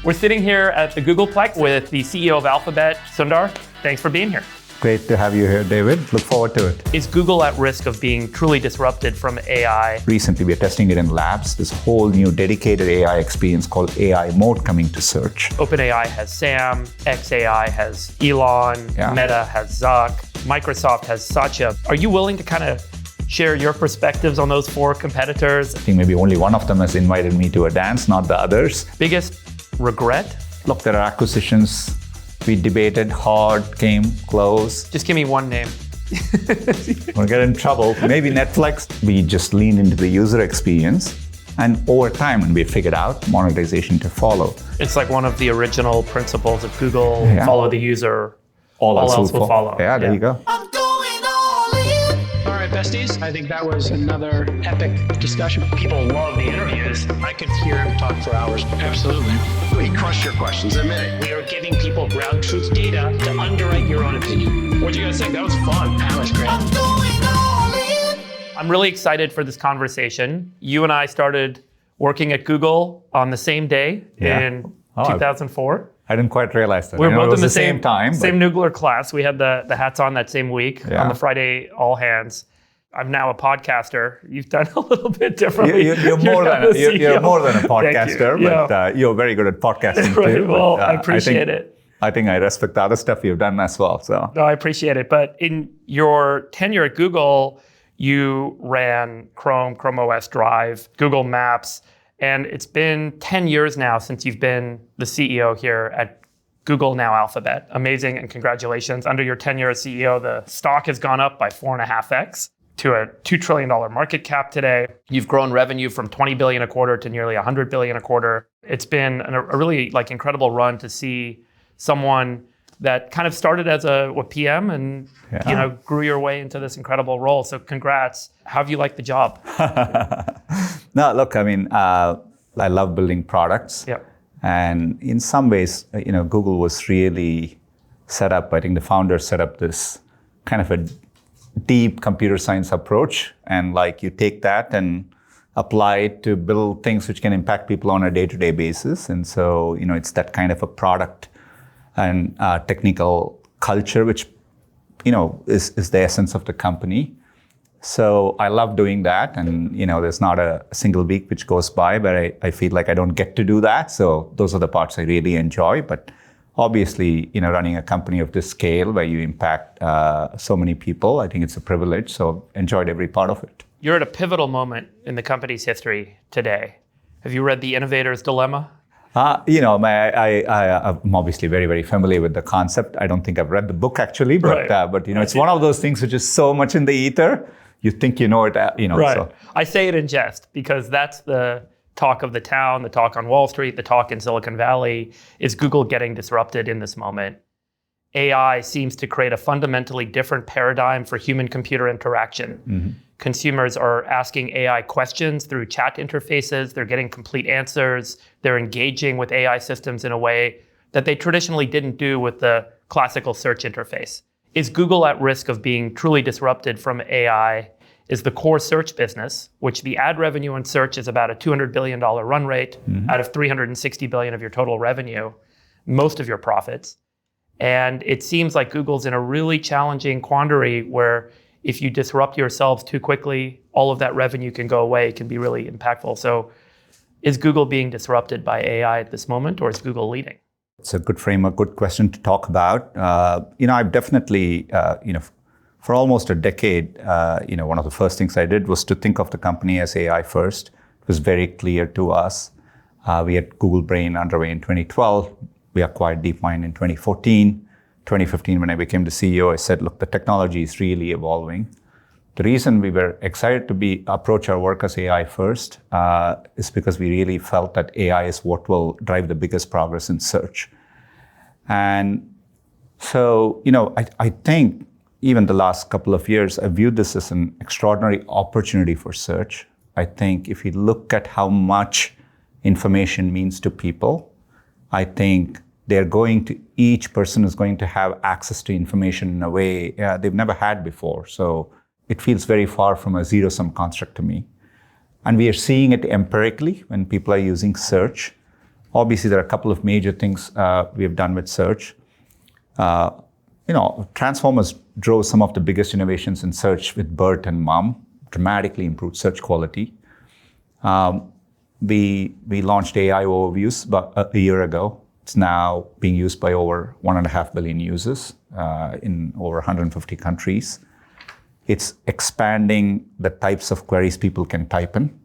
We're sitting here at the Googleplex with the CEO of Alphabet, Sundar. Thanks for being here. Great to have you here, David. Look forward to it. Is Google at risk of being truly disrupted from AI? Recently, we're testing it in labs. This whole new dedicated AI experience called AI Mode coming to search. OpenAI has Sam, xAI has Elon, Meta has Zuck, Microsoft has Satya. Are you willing to kind of share your perspectives on those four competitors? I think maybe only one of them has invited me to a dance, not the others. Biggest regret? Look, there are acquisitions. We debated hard, came close. Just give me one name. We'll get in trouble. Maybe Netflix. We just leaned into the user experience. And over time, when we figured out monetization to follow. It's like one of the original principles of Google, follow the user, all else will follow. Yeah, there you go. Besties. I think that was another epic discussion. People love the interviews. I could hear him talk for hours. Absolutely. We crushed your questions, admit it. We are giving people ground truth data to underwrite your own opinion. What'd you guys think? That was fun. That was great. I'm really excited for this conversation. You and I started working at Google on the same day in 2004. I didn't quite realize that. We were both in the same time. Same nuclear class. We had the hats on that same week on the Friday all hands. I'm now a podcaster. You've done a little bit differently. You're more than a podcaster, but you're very good at podcasting too. Well, I appreciate it. I think I respect the other stuff you've done as well. So no, I appreciate it. But in your tenure at Google, you ran Chrome OS Drive, Google Maps, and it's been 10 years now since you've been the CEO here at Google, now Alphabet. Amazing, and congratulations. Under your tenure as CEO, the stock has gone up by 4.5x. to a $2 trillion market cap today. You've grown revenue from $20 billion a quarter to nearly $100 billion a quarter. It's been a really incredible run to see someone that kind of started as a PM and grew your way into this incredible role. So congrats. How have you liked the job? No, look, I mean, I love building products. Yep. And in some ways, Google was really set up. I think the founders set up this kind of a deep computer science approach, and you take that and apply it to build things which can impact people on a day-to-day basis. And so, it's that kind of a product and technical culture, which, is the essence of the company. So I love doing that. And, there's not a single week which goes by where I feel like I don't get to do that. So those are the parts I really enjoy. But obviously, running a company of this scale where you impact so many people, I think it's a privilege. So enjoyed every part of it. You're at a pivotal moment in the company's history today. Have you read The Innovator's Dilemma? I'm obviously very, very familiar with the concept. I don't think I've read the book actually, but it's one of those things which is so much in the ether. You think you know it, Right. So. I say it in jest because that's the talk of the town, the talk on Wall Street, the talk in Silicon Valley. Is Google getting disrupted in this moment? AI seems to create a fundamentally different paradigm for human-computer interaction. Mm-hmm. Consumers are asking AI questions through chat interfaces. They're getting complete answers. They're engaging with AI systems in a way that they traditionally didn't do with the classical search interface. Is Google at risk of being truly disrupted from AI? Is the core search business, which the ad revenue in search is about a $200 billion run rate out of $360 billion of your total revenue, most of your profits. And it seems like Google's in a really challenging quandary where if you disrupt yourselves too quickly, all of that revenue can go away. It can be really impactful. So is Google being disrupted by AI at this moment, or is Google leading? It's a good framework, good question to talk about. I've definitely, for almost a decade, one of the first things I did was to think of the company as AI first. It was very clear to us. We had Google Brain underway in 2012. We acquired DeepMind in 2014. 2015, when I became the CEO, I said, look, the technology is really evolving. The reason we were excited to approach our work as AI first is because we really felt that AI is what will drive the biggest progress in search. And so, I think even the last couple of years, I viewed this as an extraordinary opportunity for search. I think if you look at how much information means to people, I think each person is going to have access to information in a way they've never had before. So it feels very far from a zero-sum construct to me. And we are seeing it empirically when people are using search. Obviously, there are a couple of major things we have done with search. Transformers drove some of the biggest innovations in search with BERT and MUM, dramatically improved search quality. We launched AI overviews about a year ago. It's now being used by over 1.5 billion users in over 150 countries. It's expanding the types of queries people can type in.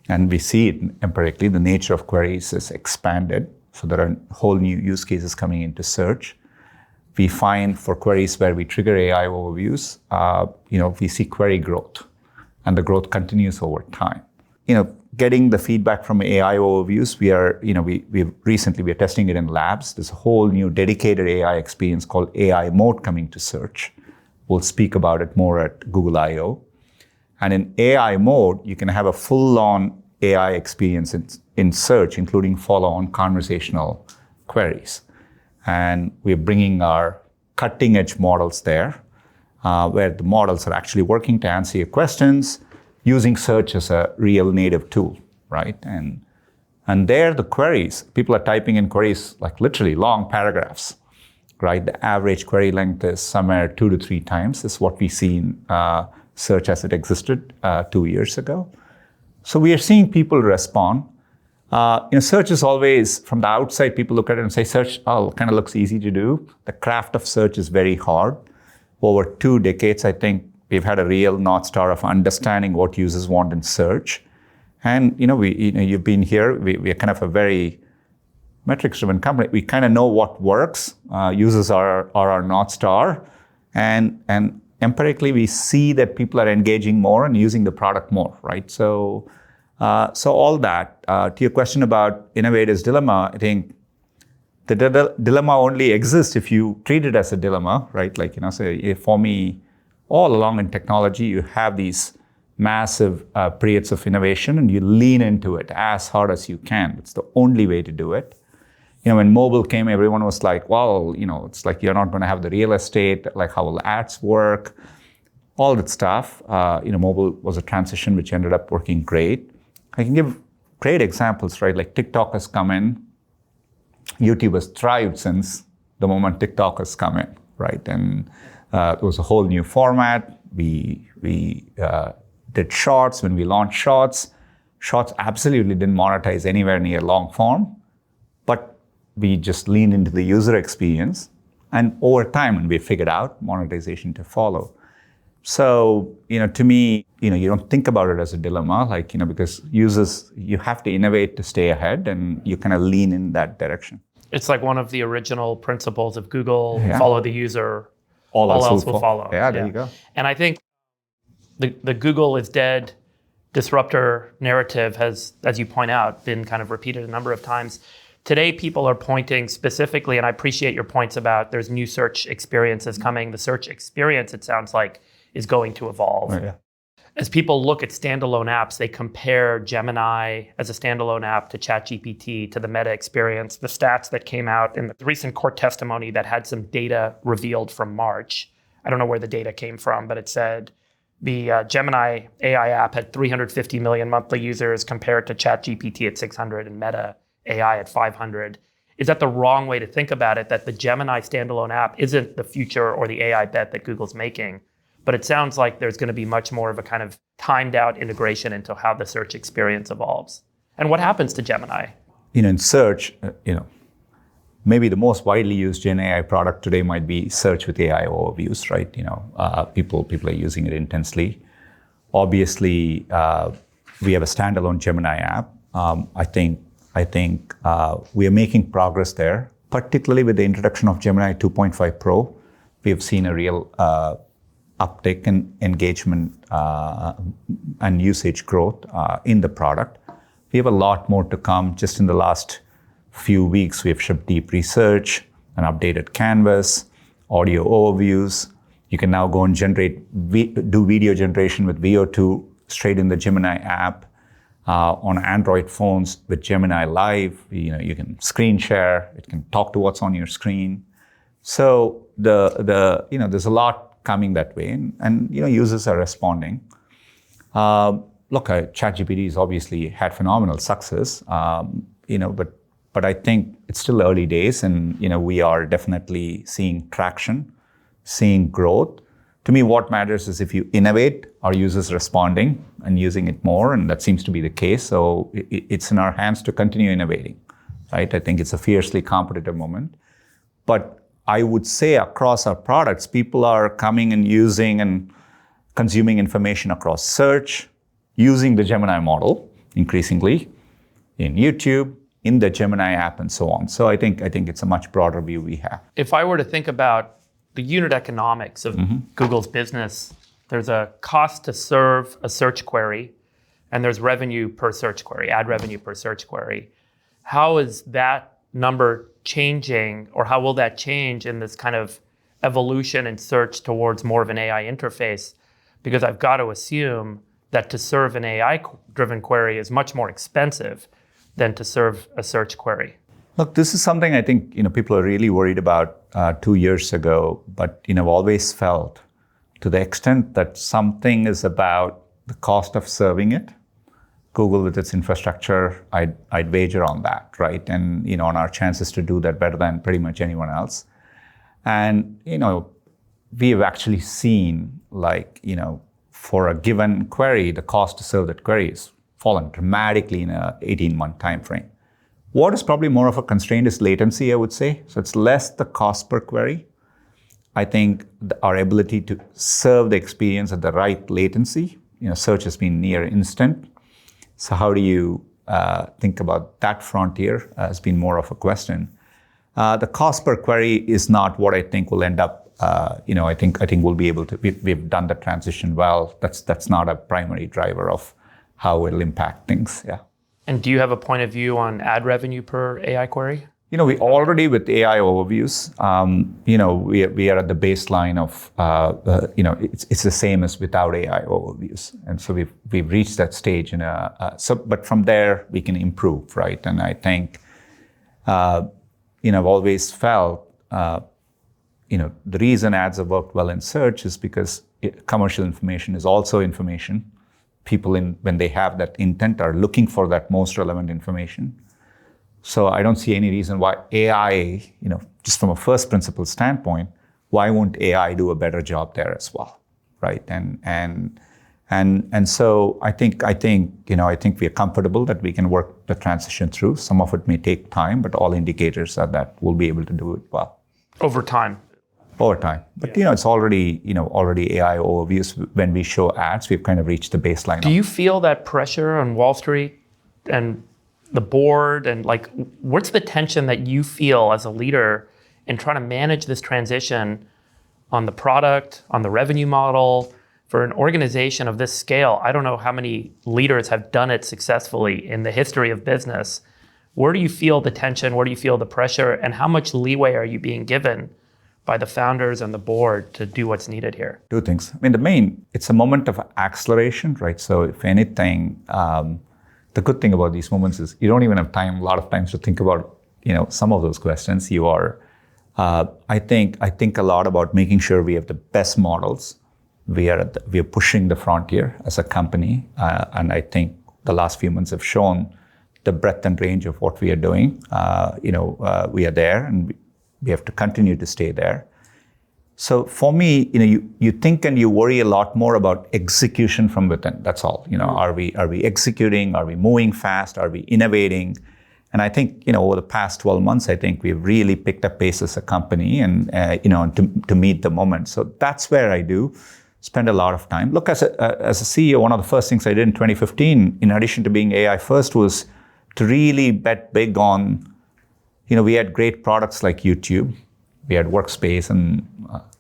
And we see it empirically. The nature of queries is expanded. So there are whole new use cases coming into search. We find for queries where we trigger AI overviews, we see query growth. And the growth continues over time. Getting the feedback from AI overviews, we are testing it in labs. There's a whole new dedicated AI experience called AI Mode coming to search. We'll speak about it more at Google I/O. And in AI Mode, you can have a full-on AI experience in search, including follow-on conversational queries. And we're bringing our cutting-edge models there, where the models are actually working to answer your questions, using search as a real native tool, right? And there, the queries, people are typing in queries like literally long paragraphs, right? The average query length is somewhere 2 to 3 times. This is what we see in search as it existed 2 years ago. So we are seeing people respond. Search is always, from the outside, people look at it and say, search, kind of looks easy to do. The craft of search is very hard. Over 2 decades, I think, we've had a real North Star of understanding what users want in search. And, you've been here, we are kind of a very metrics-driven company. We kind of know what works. Users are our North Star. And empirically, we see that people are engaging more and using the product more, right? So all that, to your question about innovator's dilemma, I think the dilemma only exists if you treat it as a dilemma, right? For me, all along in technology, you have these massive periods of innovation and you lean into it as hard as you can. It's the only way to do it. When mobile came, everyone was like, well, it's like you're not going to have the real estate, like how will ads work, all that stuff. Mobile was a transition which ended up working great. I can give great examples, right? Like TikTok has come in. YouTube has thrived since the moment TikTok has come in, right? And it was a whole new format. We did Shorts. When we launched Shorts, Shorts absolutely didn't monetize anywhere near long form, but we just leaned into the user experience. And over time, when we figured out monetization to follow. So, to me, you don't think about it as a dilemma, because users, you have to innovate to stay ahead and you kind of lean in that direction. It's like one of the original principles of Google, follow the user, all else will follow. Yeah, there you go. And I think the Google is dead disruptor narrative has, as you point out, been kind of repeated a number of times. Today, people are pointing specifically, and I appreciate your points about there's new search experiences coming. The search experience, it sounds like, is going to evolve. Oh, yeah. As people look at standalone apps, they compare Gemini as a standalone app to ChatGPT, to the Meta experience. The stats that came out in the recent court testimony that had some data revealed from March. I don't know where the data came from, but it said the Gemini AI app had 350 million monthly users compared to ChatGPT at 600 and Meta AI at 500. Is that the wrong way to think about it, that the Gemini standalone app isn't the future or the AI bet that Google's making? But it sounds like there's going to be much more of a kind of timed out integration into how the search experience evolves. And what happens to Gemini? In search, maybe the most widely used Gen AI product today might be search with AI overviews, right? People are using it intensely. Obviously, we have a standalone Gemini app. I think we are making progress there, particularly with the introduction of Gemini 2.5 Pro. We have seen a real uptick in engagement and usage growth in the product. We have a lot more to come. Just in the last few weeks, we have shipped deep research, an updated canvas, audio overviews. You can now go and do video generation with VO2 straight in the Gemini app. On Android phones with Gemini Live, you can screen share. It can talk to what's on your screen. So there's a lot coming that way, and users are responding. Look, ChatGPT has obviously had phenomenal success, but but I think it's still early days, and we are definitely seeing traction, seeing growth. To me, what matters is if you innovate, are users responding and using it more? And that seems to be the case. So it's in our hands to continue innovating, right? I think it's a fiercely competitive moment. But I would say across our products, people are coming and using and consuming information across search, using the Gemini model increasingly in YouTube, in the Gemini app, and so on. So I think it's a much broader view we have. If I were to think about the unit economics of Google's business, there's a cost to serve a search query, and there's revenue per search query, ad revenue per search query. How is that number changing, or how will that change in this kind of evolution in search towards more of an AI interface? Because I've got to assume that to serve an AI-driven query is much more expensive than to serve a search query. Look, this is something I think people are really worried about 2 years ago, but I've always felt to the extent that something is about the cost of serving it, Google with its infrastructure, I'd wager on that, right? And on our chances to do that better than pretty much anyone else. And we've actually seen for a given query, the cost to serve that query has fallen dramatically in a 18-month time frame. What is probably more of a constraint is latency, I would say. So it's less the cost per query. I think our ability to serve the experience at the right latency, search has been near instant. So how do you think about that frontier has been more of a question. The cost per query is not what I think will end up. I think we'll be able to. We've done the transition well. That's not a primary driver of how it'll impact things. Yeah. And do you have a point of view on ad revenue per AI query? We already with AI overviews, we are at the baseline of, it's the same as without AI overviews. And so we've reached that stage but from there we can improve, right? And I think, I've always felt, the reason ads have worked well in search is because commercial information is also information. People when they have that intent are looking for that most relevant information. So I don't see any reason why AI, just from a first principle standpoint, why won't AI do a better job there as well, right? And so I think we are comfortable that we can work the transition through. Some of it may take time, but all indicators are that we'll be able to do it well. Over time. But it's already AI overviews. When we show ads, we've kind of reached the baseline. Do you feel that pressure on Wall Street and the board, and what's the tension that you feel as a leader in trying to manage this transition on the product, on the revenue model for an organization of this scale? I don't know how many leaders have done it successfully in the history of business. Where do you feel the tension? Where do you feel the pressure? And how much leeway are you being given by the founders and the board to do what's needed here? Two things. It's a moment of acceleration, right? So if anything, the good thing about these moments is you don't even have a lot of times to think about, some of those questions. You are, I think a lot about making sure we have the best models. We are pushing the frontier as a company, and I think the last few months have shown the breadth and range of what we are doing. We are there, and we have to continue to stay there. So for me, you think and you worry a lot more about execution from within. That's all. Are we executing? Are we moving fast? Are we innovating? And I think over the past 12 months, I think we've really picked up pace as a company, and to meet the moment. So that's where I do spend a lot of time. Look, as a CEO, one of the first things I did in 2015, in addition to being AI first, was to really bet big on. We had great products like YouTube, we had Workspace and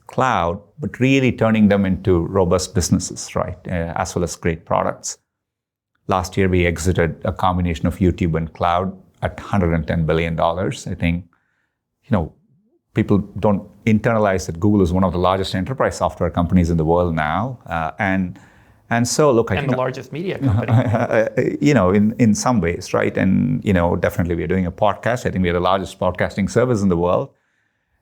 Cloud, but really turning them into robust businesses, right? As well as great products. Last year, we exited a combination of YouTube and Cloud at $110 billion. I think, people don't internalize that Google is one of the largest enterprise software companies in the world now, And so, look, I think the largest media company. In some ways, right? And, definitely we are doing a podcast. I think we are the largest podcasting service in the world.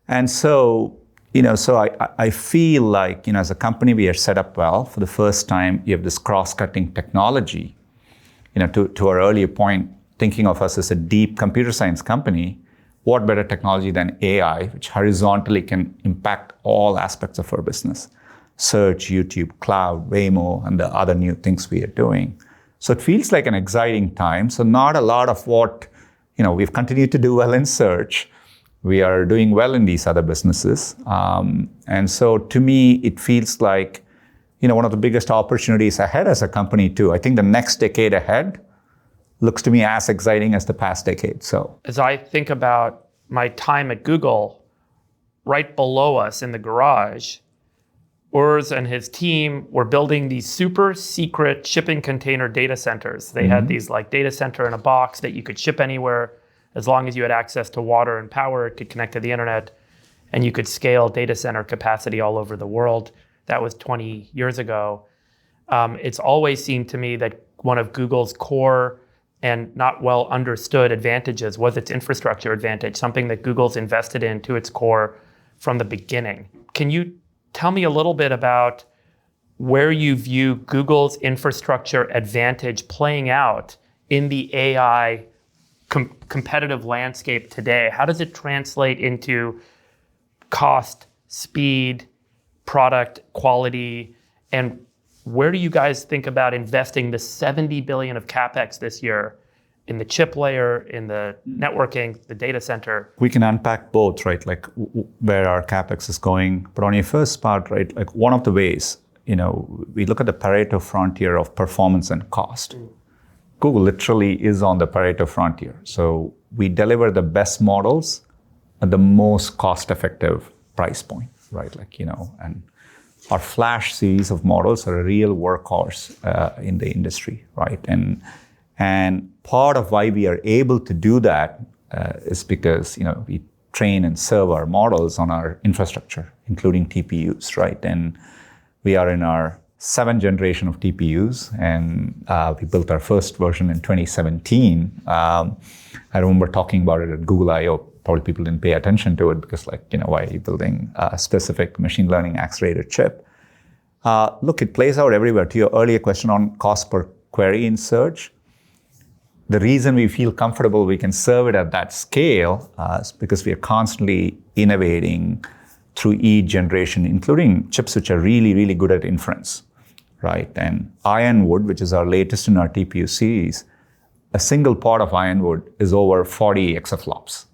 And so, I feel like, as a company, we are set up well. For the first time, you have this cross-cutting technology. To our earlier point, thinking of us as a deep computer science company, what better technology than AI, which horizontally can impact all aspects of our business? Search, YouTube, cloud, Waymo, and the other new things we are doing. So it feels like an exciting time. So not a lot of what, we've continued to do well in search. We are doing well in these other businesses. And so to me, it feels like, one of the biggest opportunities ahead as a company too. I think the next decade ahead looks to me as exciting as the past decade. So as I think about my time at Google, right below us in the garage, Urs and his team were building these super secret shipping container data centers. They had these like data center in a box that you could ship anywhere as long as you had access to water and power. It could connect to the internet, and you could scale data center capacity all over the world. That was 20 years ago. It's always seemed to me that one of Google's core and not well understood advantages was its infrastructure advantage, something that Google's invested in to its core from the beginning. Can you tell me a little bit about where you view Google's infrastructure advantage playing out in the AI competitive landscape today? How does it translate into cost, speed, product quality, and where do you guys think about investing the $70 billion of CapEx this year in the chip layer, in the networking, the data center? We can unpack both, right? Like where our CapEx is going. But on your first part, right, like one of the ways, we look at the Pareto frontier of performance and cost. Google literally is on the Pareto frontier. So we deliver the best models at the most cost-effective price point, right? And our Flash series of models are a real workhorse in the industry, right? And part of why we are able to do that is because we train and serve our models on our infrastructure, including TPUs, right? And we are in our 7th generation of TPUs, and we built our first version in 2017. I remember talking about it at Google I/O. Probably people didn't pay attention to it because, why are you building a specific machine learning accelerator chip? Look, it plays out everywhere. To your earlier question on cost per query in search, the reason we feel comfortable we can serve it at that scale is because we are constantly innovating through each generation, including chips which are really, really good at inference, right? And Ironwood, which is our latest in our TPU series, a single part of Ironwood is over 40 exaflops,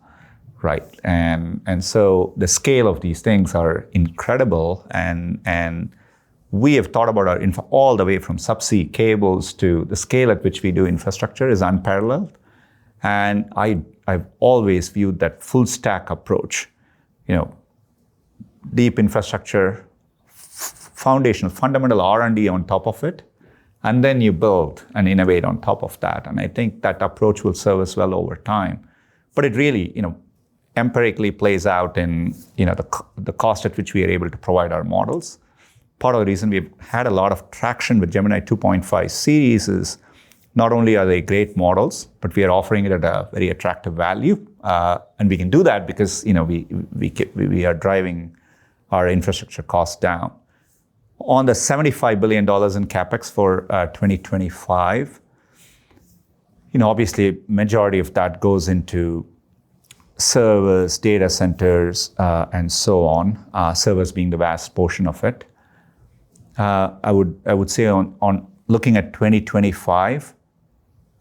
right? And so the scale of these things are incredible, and we have thought about our info all the way from subsea cables to the scale at which we do infrastructure is unparalleled. And I've always viewed that full stack approach, deep infrastructure, foundational, fundamental R&D on top of it, and then you build and innovate on top of that. And I think that approach will serve us well over time. But it really, empirically plays out in, the cost at which we are able to provide our models. Part of the reason we've had a lot of traction with Gemini 2.5 series is not only are they great models, but we are offering it at a very attractive value. And we can do that because, we are driving our infrastructure costs down. On the $75 billion in CapEx for 2025, obviously majority of that goes into servers, data centers, and so on. Servers being the vast portion of it. I would say on looking at 2025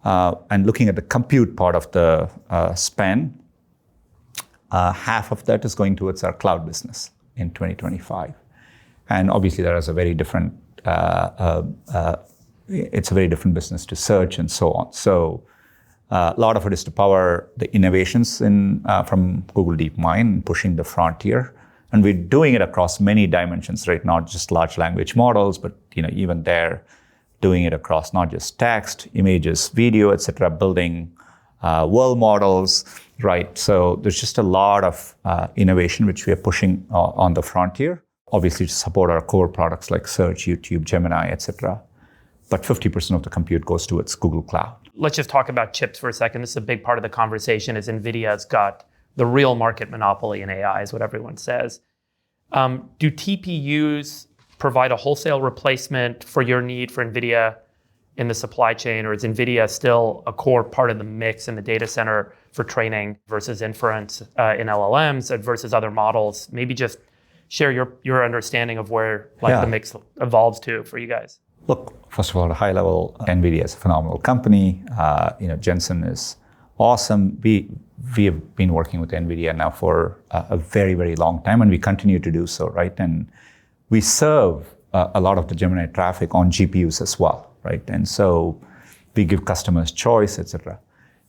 and looking at the compute part of the spend, half of that is going towards our cloud business in 2025. And obviously that is a very different, it's a very different business to search and so on. So a lot of it is to power the innovations from Google DeepMind, pushing the frontier. And we're doing it across many dimensions, right? Not just large language models, but even there, doing it across not just text, images, video, et cetera, building world models, right? So there's just a lot of innovation which we are pushing on the frontier, obviously to support our core products like Search, YouTube, Gemini, et cetera. But 50% of the compute goes towards Google Cloud. Let's just talk about chips for a second. This is a big part of the conversation is NVIDIA's got the real market monopoly in AI is what everyone says. Do TPUs provide a wholesale replacement for your need for NVIDIA in the supply chain, or is NVIDIA still a core part of the mix in the data center for training versus inference in LLMs and versus other models? Maybe just share your understanding of where the mix evolves to for you guys. Look, first of all, at a high level, NVIDIA is a phenomenal company. Jensen is awesome. We have been working with NVIDIA now for a very, very long time, and we continue to do so, right? And we serve a lot of the Gemini traffic on GPUs as well, right? And so we give customers choice, et cetera.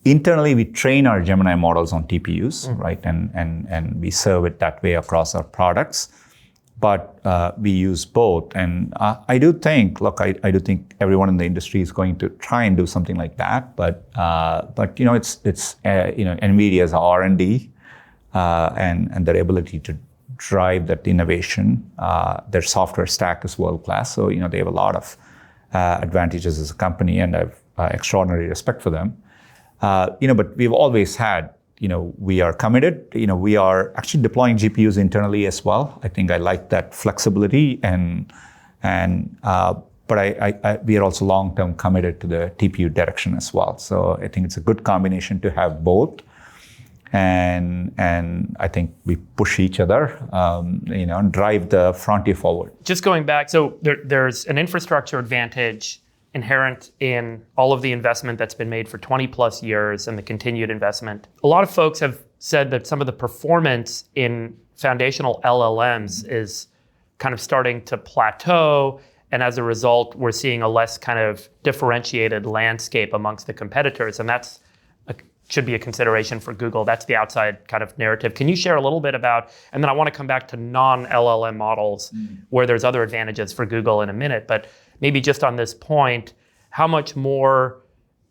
Internally, we train our Gemini models on TPUs, right? And we serve it that way across our products. But we use both. And I do think everyone in the industry is going to try and do something like that. But it's NVIDIA's R&D and their ability to drive that innovation. Their software stack is world class. So they have a lot of advantages as a company, and I have extraordinary respect for them. But we've always had, we are committed. We are actually deploying GPUs internally as well. I think I like that flexibility, but we are also long-term committed to the TPU direction as well. So I think it's a good combination to have both, and I think we push each other, and drive the frontier forward. Just going back, so there's an infrastructure advantage inherent in all of the investment that's been made for 20 plus years and the continued investment. A lot of folks have said that some of the performance in foundational LLMs is kind of starting to plateau. And as a result, we're seeing a less kind of differentiated landscape amongst the competitors. And that's should be a consideration for Google. That's the outside kind of narrative. Can you share a little bit about, and then I want to come back to non-LLM models where there's other advantages for Google in a minute, but maybe just on this point, how much more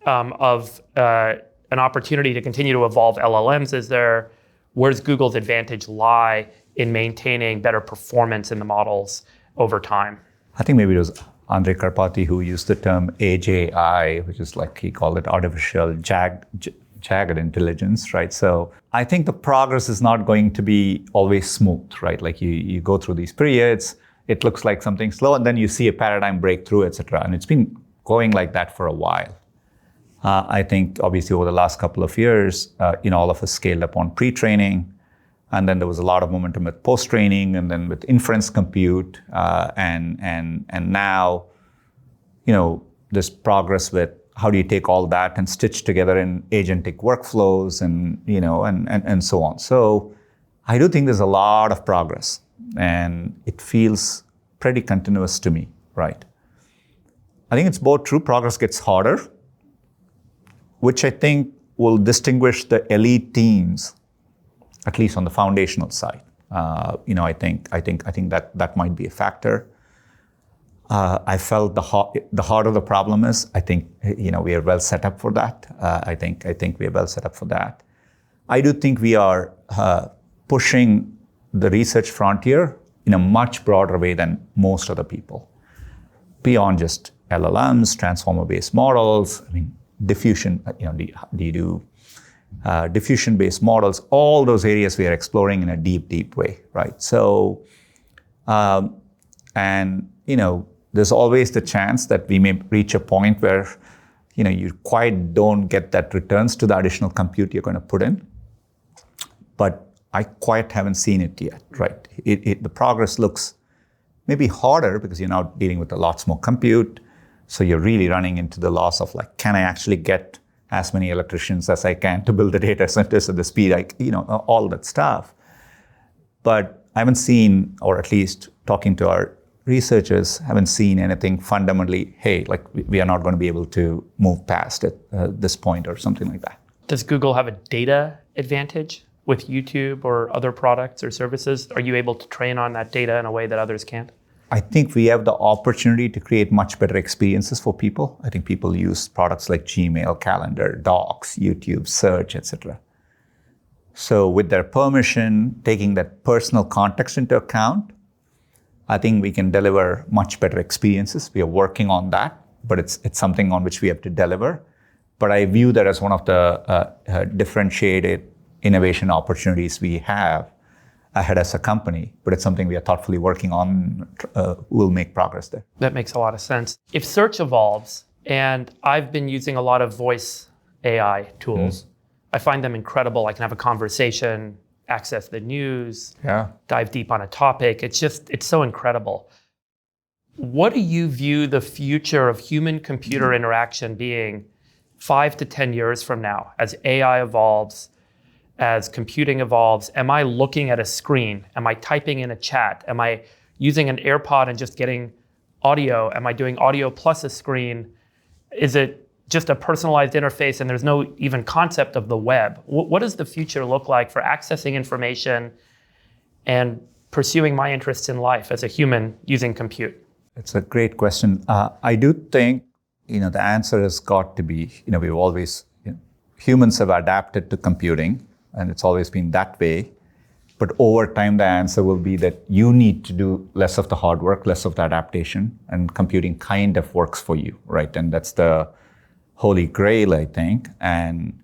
of an opportunity to continue to evolve LLMs is there? Where does Google's advantage lie in maintaining better performance in the models over time? I think maybe it was Andrej Karpathy who used the term AGI, which is like he called it artificial jagged intelligence, right? So I think the progress is not going to be always smooth, right? Like you go through these periods, it looks like something slow, and then you see a paradigm breakthrough, et cetera. And it's been going like that for a while. I think obviously over the last couple of years, all of us scaled up on pre-training, and then there was a lot of momentum with post-training, and then with inference compute, and now, there's progress with how do you take all that and stitch together in agentic workflows and so on. So I do think there's a lot of progress, and it feels pretty continuous to me, right? I think it's both true. Progress gets harder, which I think will distinguish the elite teams, at least on the foundational side. I think that might be a factor. I felt the heart of the problem is, I think, we are well set up for that. I think we are well set up for that. I do think we are pushing the research frontier in a much broader way than most other people. Beyond just LLMs, transformer-based models, diffusion, do you do diffusion-based models? All those areas we are exploring in a deep, deep way, right? So, there's always the chance that we may reach a point where, you quite don't get that returns to the additional compute you're going to put in. But I quite haven't seen it yet, right? The progress looks maybe harder because you're now dealing with a lot more compute. So you're really running into the loss of can I actually get as many electricians as I can to build the data centers at the speed, all that stuff. But I haven't seen, or at least talking to our researchers, haven't seen anything fundamentally, we are not going to be able to move past it this point or something like that. Does Google have a data advantage with YouTube or other products or services? Are you able to train on that data in a way that others can't? I think we have the opportunity to create much better experiences for people. I think people use products like Gmail, Calendar, Docs, YouTube, Search, etc. So with their permission, taking that personal context into account, I think we can deliver much better experiences. We are working on that, but it's something on which we have to deliver. But I view that as one of the differentiated innovation opportunities we have ahead as a company, but it's something we are thoughtfully working on. We'll make progress there. That makes a lot of sense. If search evolves And I've been using a lot of voice AI tools. I find them incredible. I can have a conversation, access the news, dive deep on a topic. It's so incredible. What do you view the future of human-computer interaction being 5 to 10 years from now as AI evolves, as computing evolves? Am I looking at a screen? Am I typing in a chat? Am I using an AirPod and just getting audio? Am I doing audio plus a screen? Is it just a personalized interface and there's no even concept of the web? What does the future look like for accessing information and pursuing my interests in life as a human using compute? It's a great question. I do think, the answer has got to be, we've always, humans have adapted to computing and it's always been that way. But over time, the answer will be that you need to do less of the hard work, less of the adaptation, and computing kind of works for you, right? And that's the holy grail, I think. And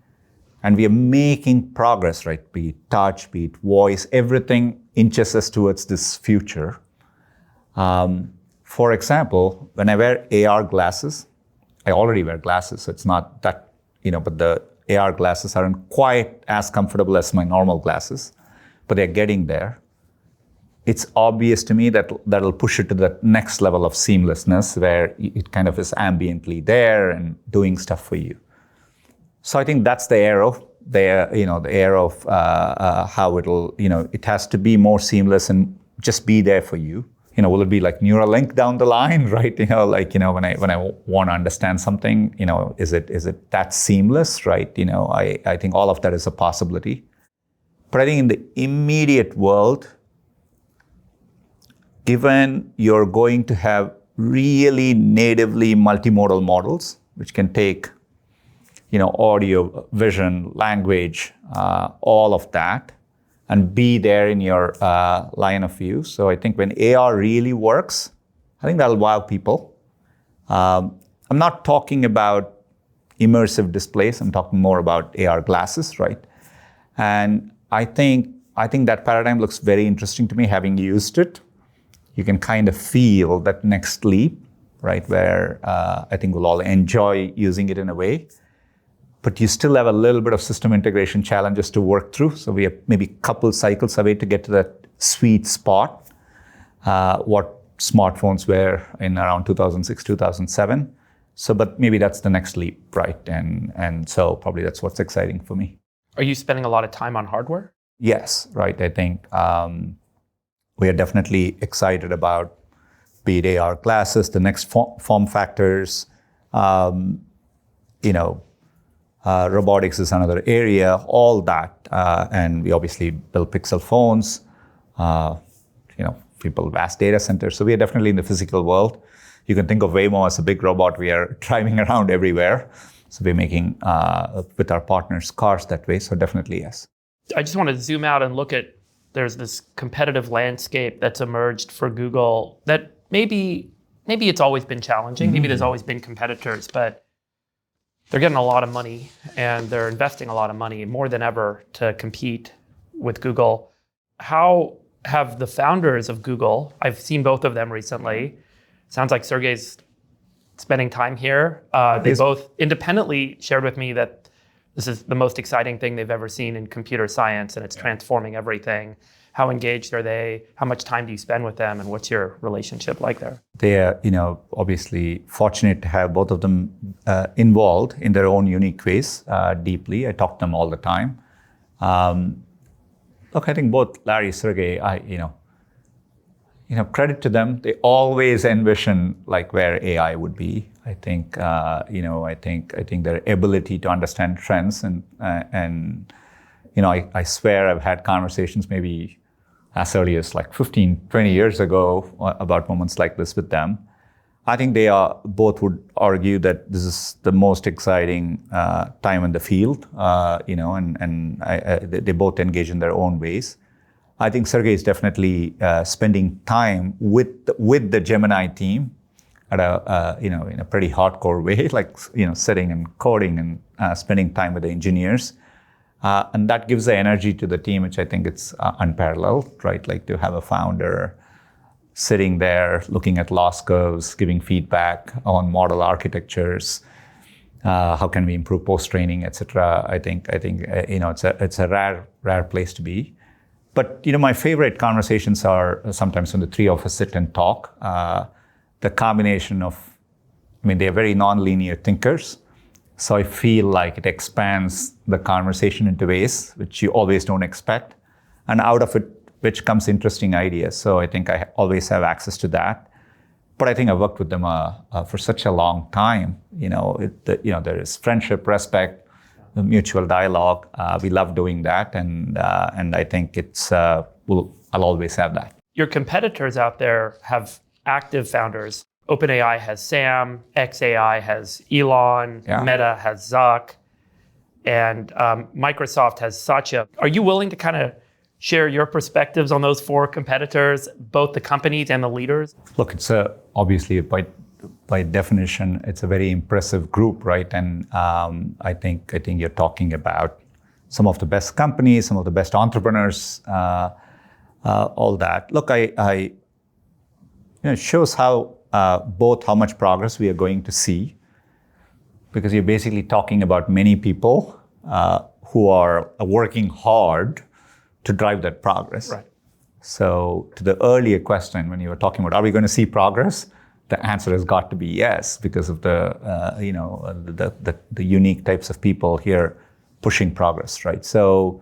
we are making progress, right? Be it touch, be it voice, everything inches us towards this future. For example, when I wear AR glasses, I already wear glasses, so it's not that, but the AR glasses aren't quite as comfortable as my normal glasses, but they're getting there. It's obvious to me that that'll push it to the next level of seamlessness where it kind of is ambiently there and doing stuff for you. So I think that's the era of how it'll, it has to be more seamless and just be there for you. Will it be like Neuralink down the line, right? when I want to understand something, is it that seamless, right? I think all of that is a possibility. But I think in the immediate world, given you're going to have really natively multimodal models, which can take, audio, vision, language, all of that, and be there in your line of view. So I think when AR really works, I think that'll wow people. I'm not talking about immersive displays. I'm talking more about AR glasses, right? And I think that paradigm looks very interesting to me, having used it. You can kind of feel that next leap, right? Where I think we'll all enjoy using it in a way. But you still have a little bit of system integration challenges to work through. So we have maybe a couple cycles away to get to that sweet spot, what smartphones were in around 2006, 2007. So, but maybe that's the next leap, right? And so probably that's what's exciting for me. Are you spending a lot of time on hardware? Yes, right. I think we are definitely excited about be it AR glasses, the next form factors, robotics is another area, all that. And we obviously build Pixel phones, we build vast data centers. So we are definitely in the physical world. You can think of Waymo as a big robot. We are driving around everywhere. So we're making, with our partners, cars that way. So definitely, yes. I just want to zoom out and look at, there's this competitive landscape that's emerged for Google that maybe it's always been challenging. Maybe there's always been competitors, but they're getting a lot of money and they're investing a lot of money, more than ever, to compete with Google. How have the founders of Google, I've seen both of them recently, sounds like Sergey's spending time here. They both independently shared with me that this is the most exciting thing they've ever seen in computer science and it's transforming everything. How engaged are they? How much time do you spend with them? And what's your relationship like there? They are, obviously fortunate to have both of them involved in their own unique ways deeply. I talk to them all the time. Look, I think both Larry, Sergey, credit to them. They always envision like where AI would be. I think, I think their ability to understand trends and I swear I've had conversations maybe as early as like 15, 20 years ago about moments like this with them. I think they both would argue that this is the most exciting time in the field, and they both engage in their own ways. I think Sergey is definitely spending time with the Gemini team at in a pretty hardcore way, like sitting and coding and spending time with the engineers. And that gives the energy to the team, which I think it's unparalleled, right? Like to have a founder sitting there looking at loss curves, giving feedback on model architectures, how can we improve post-training, etc. I think it's a rare place to be. But my favorite conversations are sometimes when the three of us sit and talk. The combination of, they're very non-linear thinkers. So I feel like it expands the conversation into ways which you always don't expect. And out of it, which comes interesting ideas. So I think I always have access to that. But I think I've worked with them for such a long time. There is friendship, respect, mutual dialogue. We love doing that. And I think I'll always have that. Your competitors out there have active founders. OpenAI has Sam, xAI has Elon, Meta has Zuck, and Microsoft has Satya. Are you willing to kind of share your perspectives on those four competitors, both the companies and the leaders? Look, it's obviously by definition, it's a very impressive group, right? And I think you're talking about some of the best companies, some of the best entrepreneurs, all that. Look, it shows how both how much progress we are going to see, because you're basically talking about many people who are working hard to drive that progress. Right. So to the earlier question, when you were talking about, are we going to see progress? The answer has got to be yes, because of the unique types of people here pushing progress, right? So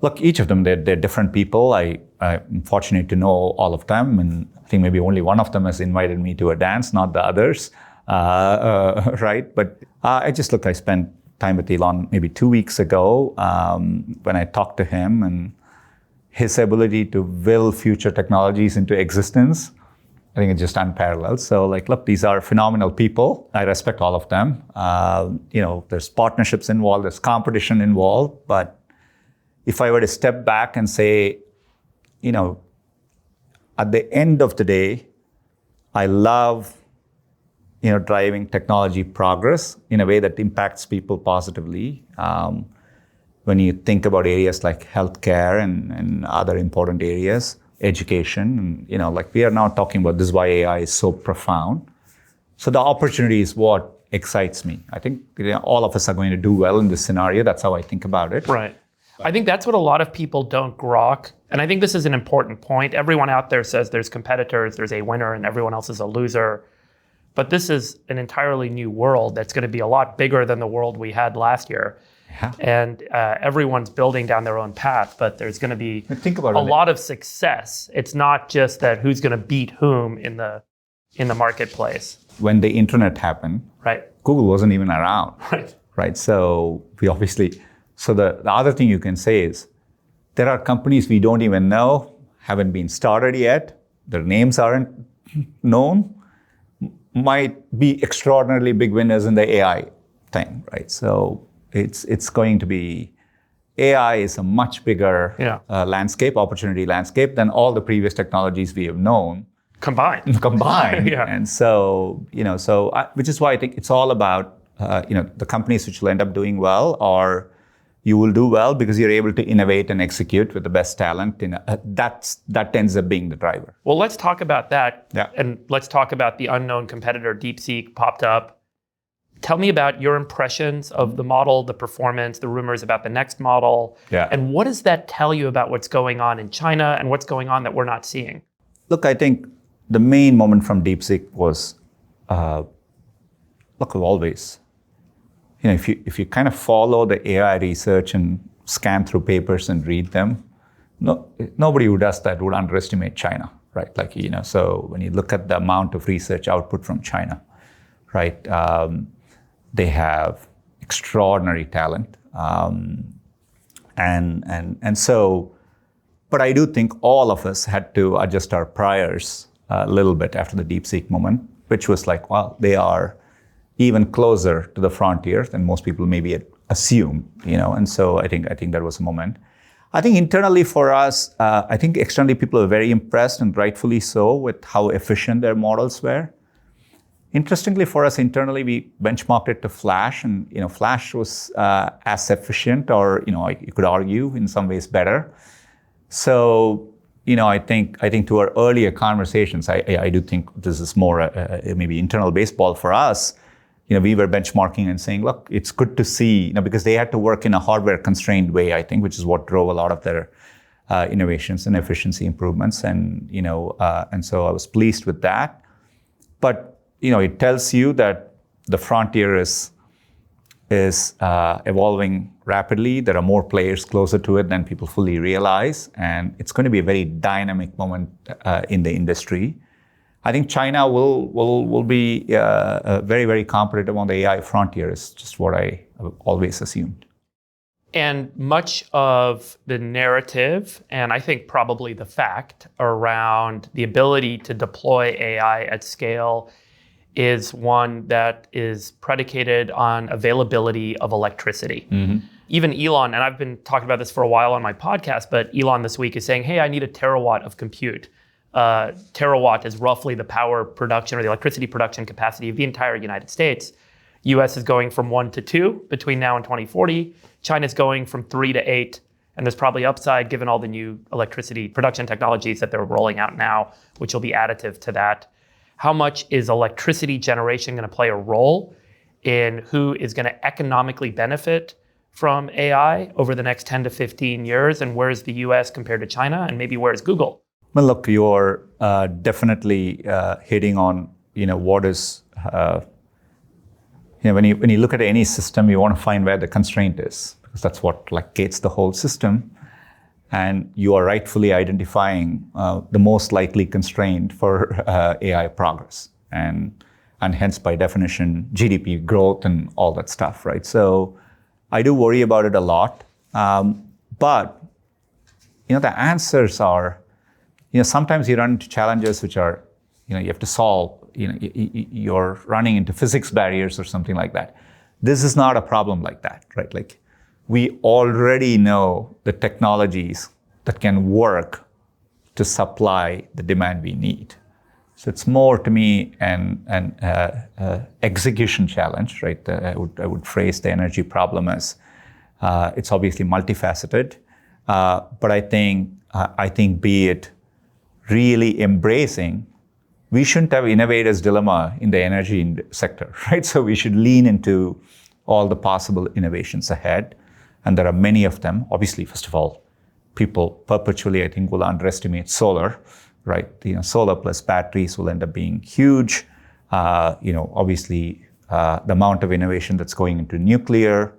look, each of them, they're different people. I'm fortunate to know all of them, and I think maybe only one of them has invited me to a dance, not the others, right? But I spent time with Elon maybe 2 weeks ago when I talked to him, and his ability to will future technologies into existence, I think it's just unparalleled. So look, these are phenomenal people. I respect all of them. There's partnerships involved, there's competition involved, but if I were to step back and say, at the end of the day, I love driving technology progress in a way that impacts people positively. When you think about areas like healthcare and other important areas, education, and we are now talking about this is why AI is so profound. So the opportunity is what excites me. I think all of us are going to do well in this scenario. That's how I think about it. Right. I think that's what a lot of people don't grok. And I think this is an important point. Everyone out there says there's competitors, there's a winner, and everyone else is a loser. But this is an entirely new world that's going to be a lot bigger than the world we had last year. Yeah. And everyone's building down their own path, but there's going to be a lot of success. It's not just that who's going to beat whom in the marketplace. When the internet happened, right, Google wasn't even around. Right. So the other thing you can say is there are companies we don't even know, haven't been started yet, their names aren't known, might be extraordinarily big winners in the AI thing, right? So it's going to be, AI is a much bigger opportunity landscape than all the previous technologies we have known. Combined. Yeah. And so, which is why I think it's all about, the companies which will end up doing well, or you will do well because you're able to innovate and execute with the best talent. That ends up being the driver. Well, let's talk about that. Yeah. And let's talk about the unknown competitor, DeepSeek, popped up. Tell me about your impressions of the model, the performance, the rumors about the next model. Yeah. And what does that tell you about what's going on in China and what's going on that we're not seeing? Look, I think the main moment from DeepSeek was, always, if you kind of follow the AI research and scan through papers and read them, nobody who does that would underestimate China, right? So when you look at the amount of research output from China, right, they have extraordinary talent, and so. But I do think all of us had to adjust our priors a little bit after the DeepSeek moment, which was they are even closer to the frontier than most people maybe assume, And so I think that was a moment. I think internally for us, I think externally people are very impressed, and rightfully so, with how efficient their models were. Interestingly for us internally, we benchmarked it to Flash, and Flash was as efficient, or you could argue in some ways better. So I think to our earlier conversations, I do think this is more maybe internal baseball for us. We were benchmarking and saying, look, it's good to see, because they had to work in a hardware constrained way, I think, which is what drove a lot of their innovations and efficiency improvements. And so I was pleased with that. But it tells you that the frontier is evolving rapidly. There are more players closer to it than people fully realize, and it's going to be a very dynamic moment in the industry. I think China will be very, very competitive on the AI frontier. Is just what I always assumed. And much of the narrative, and I think probably the fact around the ability to deploy AI at scale is one that is predicated on availability of electricity. Mm-hmm. Even Elon, and I've been talking about this for a while on my podcast, but Elon this week is saying, hey, I need a terawatt of compute. Terawatt is roughly the power production or the electricity production capacity of the entire United States. US is going from 1 to 2 between now and 2040. China's going from 3 to 8. And there's probably upside given all the new electricity production technologies that they're rolling out now, which will be additive to that. How much is electricity generation going to play a role in who is going to economically benefit from AI over the next 10 to 15 years? And where is the US compared to China? And maybe where is Google? Well, look, you're definitely hitting on, what is, when you look at any system, you want to find where the constraint is, because that's what gates the whole system. And you are rightfully identifying the most likely constraint for AI progress, and hence by definition GDP growth and all that stuff, right? So I do worry about it a lot, but the answers are, sometimes you run into challenges which are, you have to solve. You're running into physics barriers or something like that. This is not a problem like that, right? We already know the technologies that can work to supply the demand we need. So it's more to me an execution challenge, right? I would phrase the energy problem as it's obviously multifaceted, but I think be it really embracing, we shouldn't have innovator's dilemma in the energy sector, right? So we should lean into all the possible innovations ahead. And there are many of them. Obviously, first of all, people perpetually, I think, will underestimate solar, right? Solar plus batteries will end up being huge. Obviously, the amount of innovation that's going into nuclear,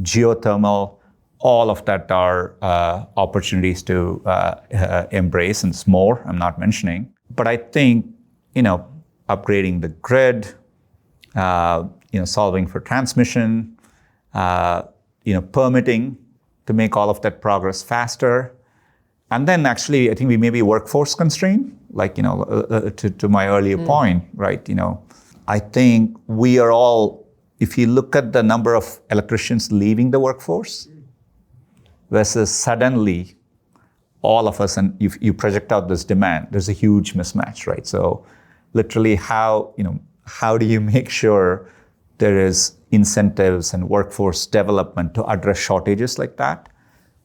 geothermal, all of that are opportunities to embrace, and it's more I'm not mentioning. But I think, upgrading the grid, solving for transmission, permitting to make all of that progress faster. And then actually, I think we may be workforce constrained, to my earlier point, right? I think we are all, if you look at the number of electricians leaving the workforce versus suddenly all of us, and you project out this demand, there's a huge mismatch, right? So literally how do you make sure there is incentives and workforce development to address shortages like that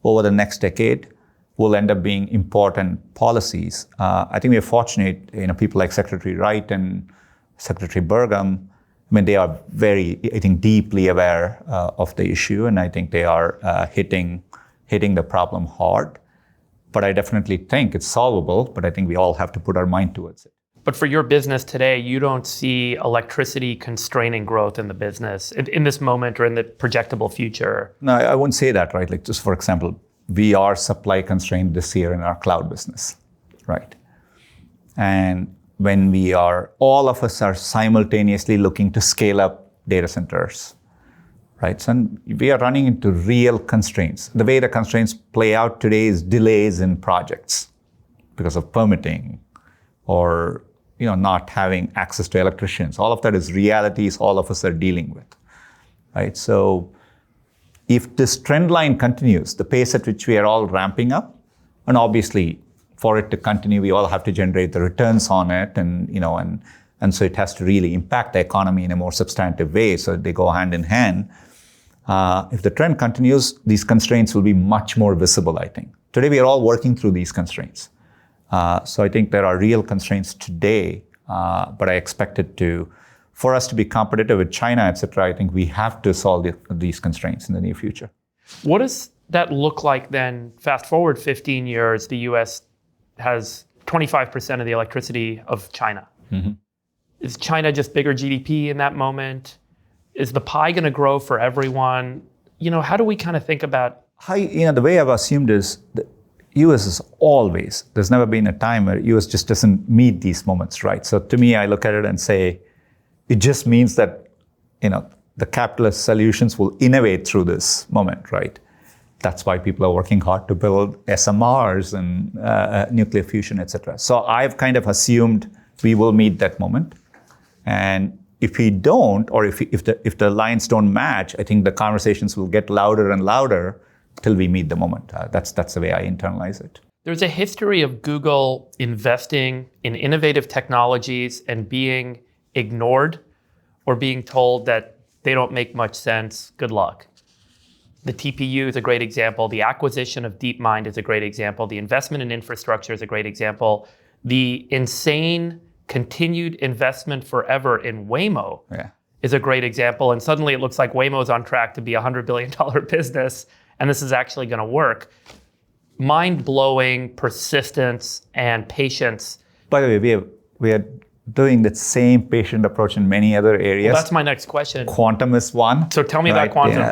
over the next decade will end up being important policies. I think we're fortunate, people like Secretary Wright and Secretary Burgum. They are very, I think, deeply aware of the issue, and I think they are hitting the problem hard. But I definitely think it's solvable, but I think we all have to put our mind towards it. But for your business today, you don't see electricity constraining growth in the business in this moment or in the projectable future? No, I wouldn't say that, right? Just for example, we are supply constrained this year in our cloud business, right? And when all of us are simultaneously looking to scale up data centers, right? So we are running into real constraints. The way the constraints play out today is delays in projects because of permitting or not having access to electricians. All of that is realities all of us are dealing with, right? So if this trend line continues, the pace at which we are all ramping up, and obviously for it to continue, we all have to generate the returns on it, and so it has to really impact the economy in a more substantive way, so they go hand in hand. If the trend continues, these constraints will be much more visible, I think. Today, we are all working through these constraints. So I think there are real constraints today, but I expect it to, for us to be competitive with China, et cetera, I think we have to solve these constraints in the near future. What does that look like then? Fast forward 15 years, the US has 25% of the electricity of China. Mm-hmm. Is China just bigger GDP in that moment? Is the pie going to grow for everyone? How do we kind of think about? The way I've assumed is the US is always, there's never been a time where US just doesn't meet these moments, right? So to me, I look at it and say, it just means that, the capitalist solutions will innovate through this moment, right? That's why people are working hard to build SMRs and nuclear fusion, et cetera. So I've kind of assumed we will meet that moment. And if we don't, or if the lines don't match, I think the conversations will get louder and louder till we meet the moment. That's the way I internalize it. There's a history of Google investing in innovative technologies and being ignored or being told that they don't make much sense. Good luck. The TPU is a great example. The acquisition of DeepMind is a great example. The investment in infrastructure is a great example. The insane continued investment forever in Waymo is a great example. And suddenly it looks like Waymo's on track to be a $100 billion business, and this is actually going to work. Mind-blowing persistence and patience. By the way, we are doing the same patient approach in many other areas. Well, that's my next question. Quantum is one. So tell me about quantum.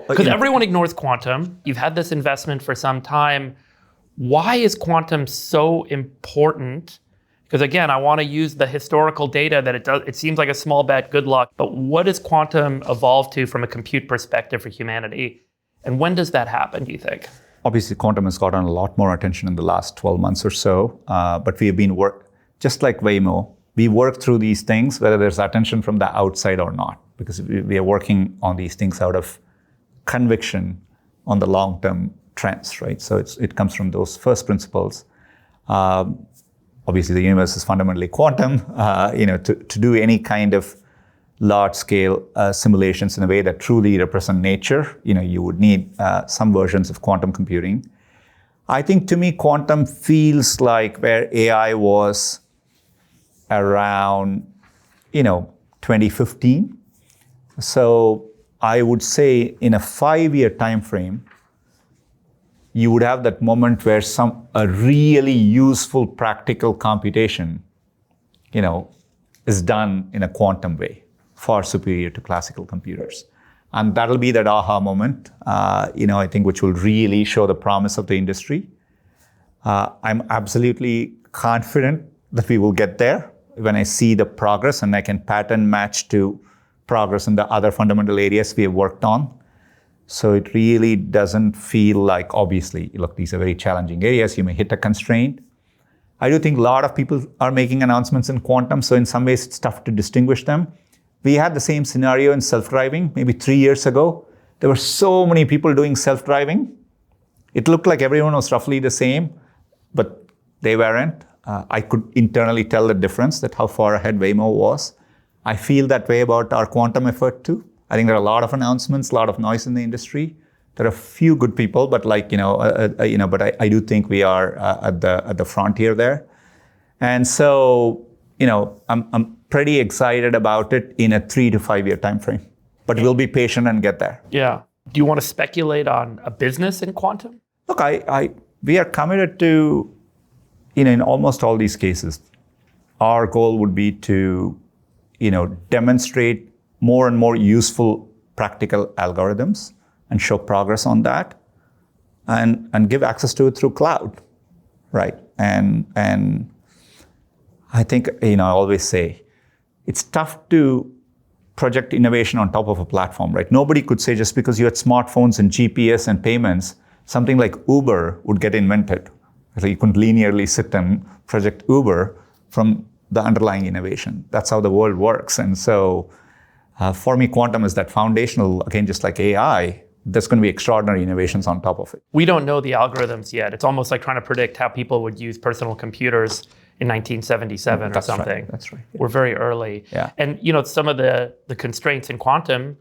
Because everyone ignores quantum. You've had this investment for some time. Why is quantum so important? Because again, I want to use the historical data that it seems like a small bet, good luck. But what does quantum evolve to from a compute perspective for humanity? And when does that happen, do you think? Obviously, quantum has gotten a lot more attention in the last 12 months or so. But we have been just like Waymo, we work through these things, whether there's attention from the outside or not, because we are working on these things out of conviction on the long-term trends, right? So it comes from those first principles. Obviously, the universe is fundamentally quantum. To do any kind of large-scale simulations in a way that truly represent nature, you would need some versions of quantum computing. I think to me, quantum feels like where AI was around, 2015. So I would say in a 5-year time frame, you would have that moment where a really useful practical computation, is done in a quantum way, far superior to classical computers. And that'll be that aha moment, I think, which will really show the promise of the industry. I'm absolutely confident that we will get there when I see the progress and I can pattern match to progress in the other fundamental areas we have worked on. So it really doesn't feel like, obviously, look, these are very challenging areas. You may hit a constraint. I do think a lot of people are making announcements in quantum, so in some ways it's tough to distinguish them. We had the same scenario in self-driving maybe 3 years ago. There were so many people doing self-driving. It looked like everyone was roughly the same, but they weren't. I could internally tell the difference, that how far ahead Waymo was. I feel that way about our quantum effort too. I think there are a lot of announcements, a lot of noise in the industry. There are a few good people, but but I do think we are at the frontier there. And so, I'm pretty excited about it in a 3 to 5 year time frame. But we'll be patient and get there. Yeah. Do you want to speculate on a business in quantum? Look, we are committed to, in almost all these cases, our goal would be to, demonstrate more and more useful practical algorithms and show progress on that, and give access to it through cloud, right? And I think, I always say, it's tough to project innovation on top of a platform, right? Nobody could say just because you had smartphones and GPS and payments, something like Uber would get invented. So you couldn't linearly sit and project Uber from the underlying innovation. That's how the world works. And so for me, quantum is that foundational, again, just like AI, there's going to be extraordinary innovations on top of it. We don't know the algorithms yet. It's almost like trying to predict how people would use personal computers in 1977 or something. Right. That's right. Yeah. We're very early. Yeah. And some of the constraints in quantum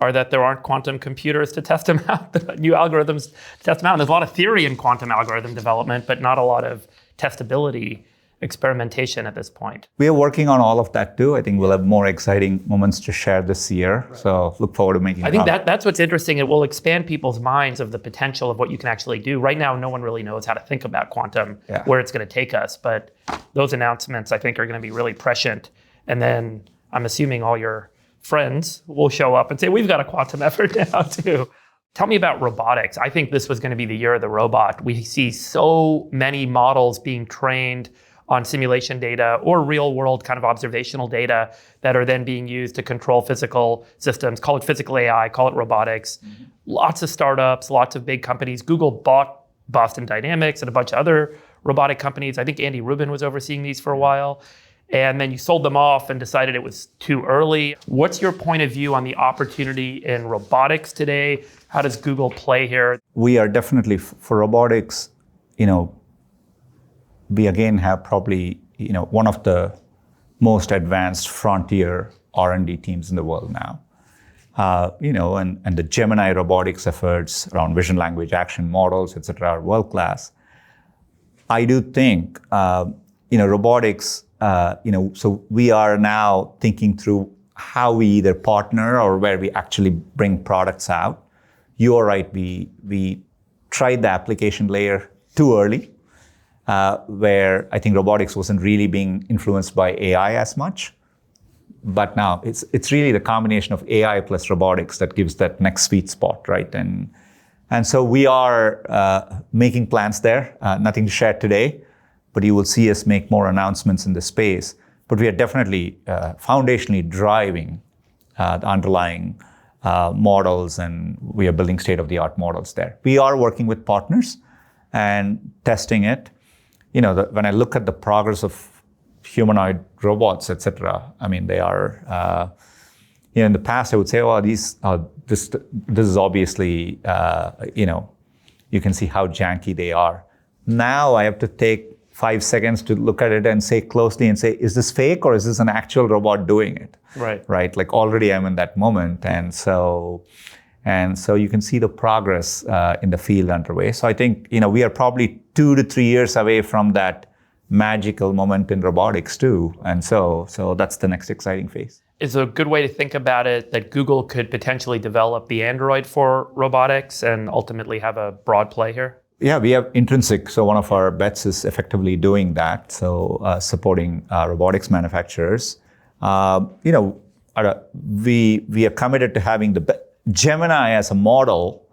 are that there aren't quantum computers to test them out, new algorithms to test them out. And there's a lot of theory in quantum algorithm development, but not a lot of testability experimentation at this point. We are working on all of that too. I think we'll have more exciting moments to share this year. Right. So look forward to making it. I think that's what's interesting. It will expand people's minds of the potential of what you can actually do. Right now, no one really knows how to think about quantum, where it's going to take us. But those announcements, I think, are going to be really prescient. And then I'm assuming all your friends will show up and say, we've got a quantum effort now too. Tell me about robotics. I think this was going to be the year of the robot. We see so many models being trained on simulation data or real world kind of observational data that are then being used to control physical systems. Call it physical AI, call it robotics. Mm-hmm. Lots of startups, lots of big companies. Google bought Boston Dynamics and a bunch of other robotic companies. I think Andy Rubin was overseeing these for a while. And then you sold them off and decided it was too early. What's your point of view on the opportunity in robotics today? How does Google play here? We are definitely, for robotics, we again have probably, one of the most advanced frontier R&D teams in the world now. And the Gemini robotics efforts around vision language action models, et cetera, are world-class. I do think, robotics, so we are now thinking through how we either partner or where we actually bring products out. You are right, we tried the application layer too early. Where I think robotics wasn't really being influenced by AI as much. But now it's really the combination of AI plus robotics that gives that next sweet spot, right? And so we are making plans there. Nothing to share today, but you will see us make more announcements in this space. But we are definitely foundationally driving the underlying models, and we are building state-of-the-art models there. We are working with partners and testing it. When I look at the progress of humanoid robots, et cetera, I mean, they are, in the past, I would say, this is obviously, you can see how janky they are. Now I have to take 5 seconds to look at it and say closely and say, is this fake or is this an actual robot doing it? Right? Like already I'm in that moment. And so you can see the progress in the field underway. So I think, we are probably 2 to 3 years away from that magical moment in robotics too. And so that's the next exciting phase. Is a good way to think about it that Google could potentially develop the Android for robotics and ultimately have a broad play here? Yeah, we have Intrinsic. So one of our bets is effectively doing that. So supporting robotics manufacturers. We are committed to having the Gemini as a model,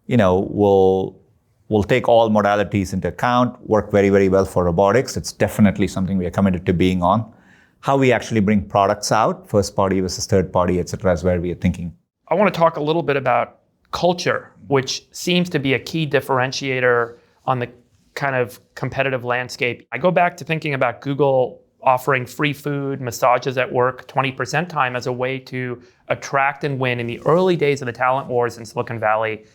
will take all modalities into account, work very, very well for robotics. It's definitely something we are committed to being on. How we actually bring products out, first party versus third party, et cetera, is where we are thinking. I want to talk a little bit about culture, which seems to be a key differentiator on the kind of competitive landscape. I go back to thinking about Google offering free food, massages at work, 20% time as a way to attract and win in the early days of the talent wars in Silicon Valley,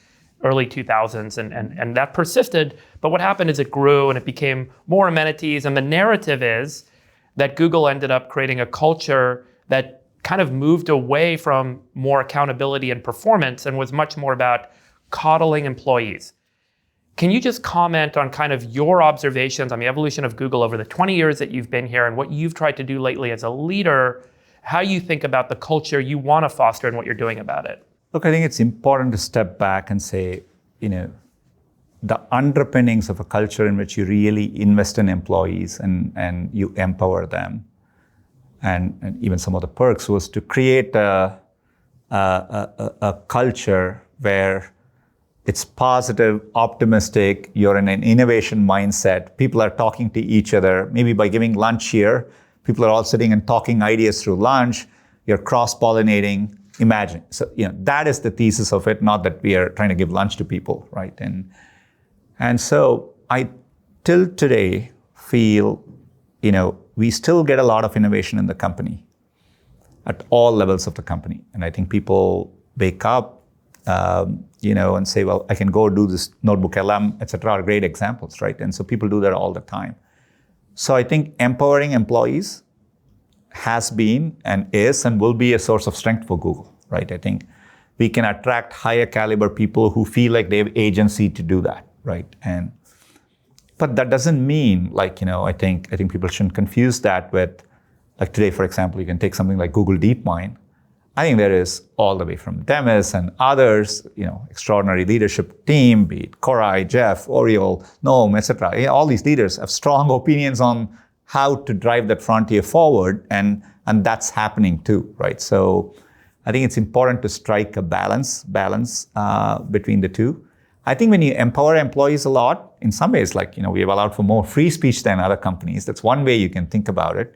early 2000s, and that persisted. But what happened is it grew and it became more amenities. And the narrative is that Google ended up creating a culture that kind of moved away from more accountability and performance and was much more about coddling employees. Can you just comment on kind of your observations on the evolution of Google over the 20 years that you've been here and what you've tried to do lately as a leader, how you think about the culture you want to foster and what you're doing about it? Look, I think it's important to step back and say, the underpinnings of a culture in which you really invest in employees and you empower them, and even some of the perks was to create a culture where it's positive, optimistic, you're in an innovation mindset, people are talking to each other, maybe by giving lunch here, people are all sitting and talking ideas through lunch, you're cross-pollinating, imagine. So, that is the thesis of it, not that we are trying to give lunch to people, right? And so I, till today, feel, we still get a lot of innovation in the company at all levels of the company. And I think people wake up, and say, well, I can go do this notebook LM, et cetera, are great examples, right? And so people do that all the time. So I think empowering employees has been and is and will be a source of strength for Google, right? I think we can attract higher caliber people who feel like they have agency to do that, right? But that doesn't mean, like, I think people shouldn't confuse that with, like today, for example, you can take something like Google DeepMind. I think there is all the way from Demis and others, extraordinary leadership team, be it Korai, Jeff, Oriol, Noam, etc. All these leaders have strong opinions on how to drive that frontier forward, and that's happening too, right? So I think it's important to strike a balance between the two. I think when you empower employees a lot, in some ways, like, we have allowed for more free speech than other companies. That's one way you can think about it.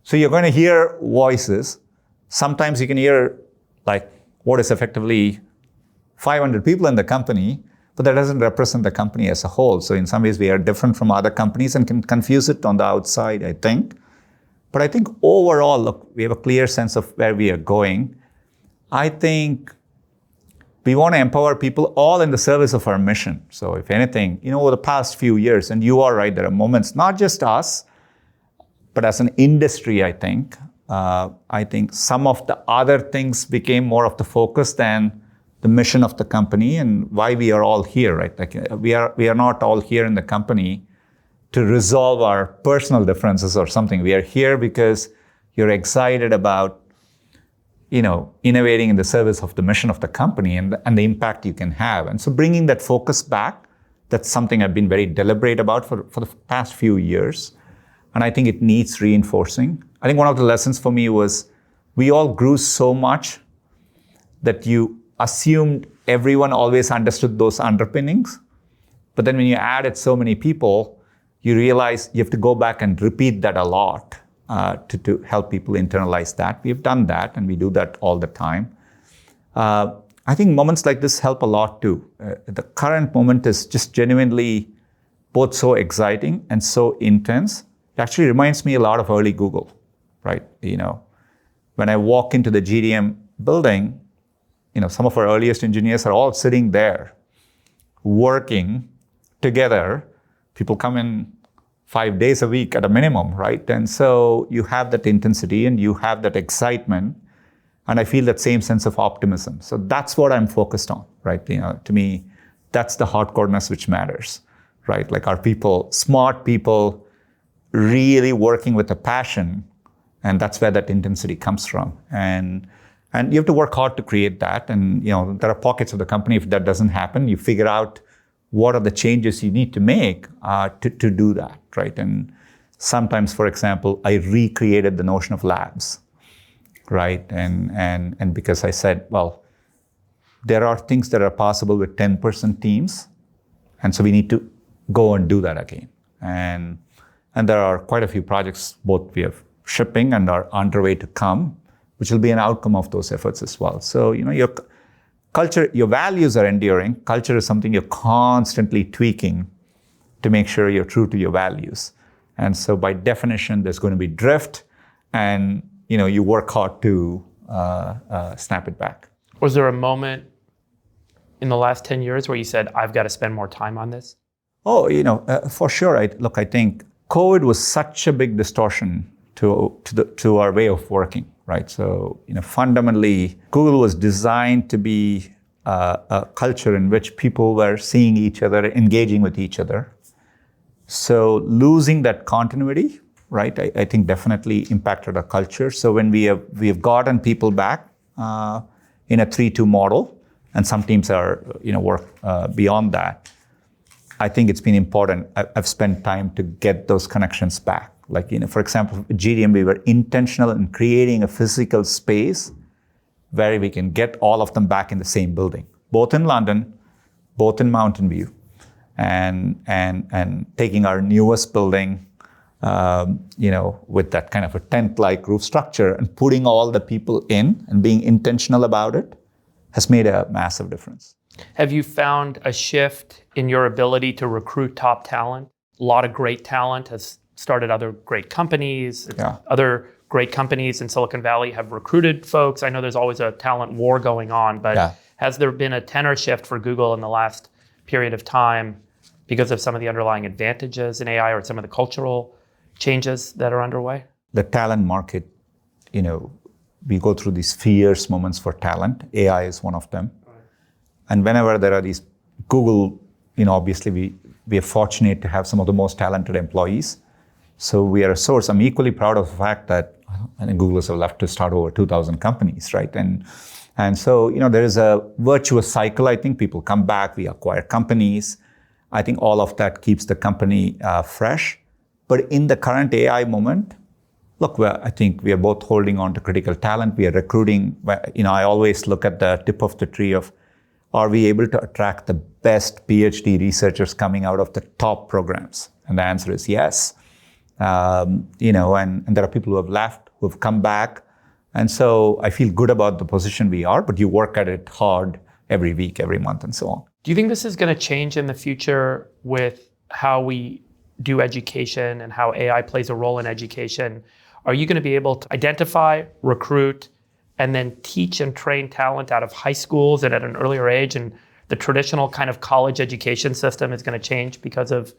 So you're going to hear voices. Sometimes you can hear like what is effectively 500 people in the company, but that doesn't represent the company as a whole. So in some ways we are different from other companies and can confuse it on the outside, I think. But I think overall, look, we have a clear sense of where we are going. I think we want to empower people all in the service of our mission. So if anything, over the past few years, and you are right, there are moments, not just us, but as an industry, I think some of the other things became more of the focus than the mission of the company and why we are all here, right? Like we are not all here in the company to resolve our personal differences or something. We are here because you're excited about, innovating in the service of the mission of the company and the impact you can have. And so bringing that focus back, that's something I've been very deliberate about for the past few years. And I think it needs reinforcing. I think one of the lessons for me was we all grew so much that you assumed everyone always understood those underpinnings. But then when you added so many people, you realize you have to go back and repeat that a lot to help people internalize that. We've done that, and we do that all the time. I think moments like this help a lot too. The current moment is just genuinely both so exciting and so intense. It actually reminds me a lot of early Google, right? When I walk into the GDM building, some of our earliest engineers are all sitting there working together. People come in 5 days a week at a minimum, right? And so you have that intensity and you have that excitement. And I feel that same sense of optimism. So that's what I'm focused on, right? To me, that's the hardcoreness which matters, right? Like, are people, smart people, really working with a passion, and that's where that intensity comes from. And you have to work hard to create that. And there are pockets of the company, if that doesn't happen, you figure out what are the changes you need to make to do that, right? And sometimes, for example, I recreated the notion of labs, right? And because I said, well, there are things that are possible with 10-person teams, and so we need to go and do that again. And there are quite a few projects, both we have shipping and are underway to come, which will be an outcome of those efforts as well. So, your culture, your values are enduring. Culture is something you're constantly tweaking to make sure you're true to your values. And so by definition, there's going to be drift, and, you work hard to snap it back. Was there a moment in the last 10 years where you said, I've got to spend more time on this? Oh, for sure. I think COVID was such a big distortion to our way of working, right? So, fundamentally, Google was designed to be a culture in which people were seeing each other, engaging with each other. So losing that continuity, right, I think definitely impacted our culture. So when we have gotten people back in a 3-2 model, and some teams are, work beyond that, I think it's been important. I've spent time to get those connections back. Like, for example, at GDM, we were intentional in creating a physical space where we can get all of them back in the same building, both in London, both in Mountain View, and taking our newest building, with that kind of a tent-like roof structure and putting all the people in and being intentional about it has made a massive difference. Have you found a shift in your ability to recruit top talent? A lot of great talent has started other great companies. Yeah. Other great companies in Silicon Valley have recruited folks. I know there's always a talent war going on, but has there been a tenor shift for Google in the last period of time because of some of the underlying advantages in AI or some of the cultural changes that are underway? The talent market, we go through these fierce moments for talent. AI is one of them. Right. And whenever there are these Google, obviously we are fortunate to have some of the most talented employees. So we are a source. I'm equally proud of the fact that Google is left to start over 2,000 companies, right? And so, there is a virtuous cycle. I think people come back, we acquire companies. I think all of that keeps the company fresh. But in the current AI moment, look, I think we are both holding on to critical talent. We are recruiting. I always look at the tip of the tree of, are we able to attract the best PhD researchers coming out of the top programs? And the answer is yes. And there are people who have left, who have come back. And so I feel good about the position we are, but you work at it hard every week, every month, and so on. Do you think this is going to change in the future with how we do education and how AI plays a role in education? Are you going to be able to identify, recruit, and then teach and train talent out of high schools and at an earlier age? And the traditional kind of college education system is going to change because of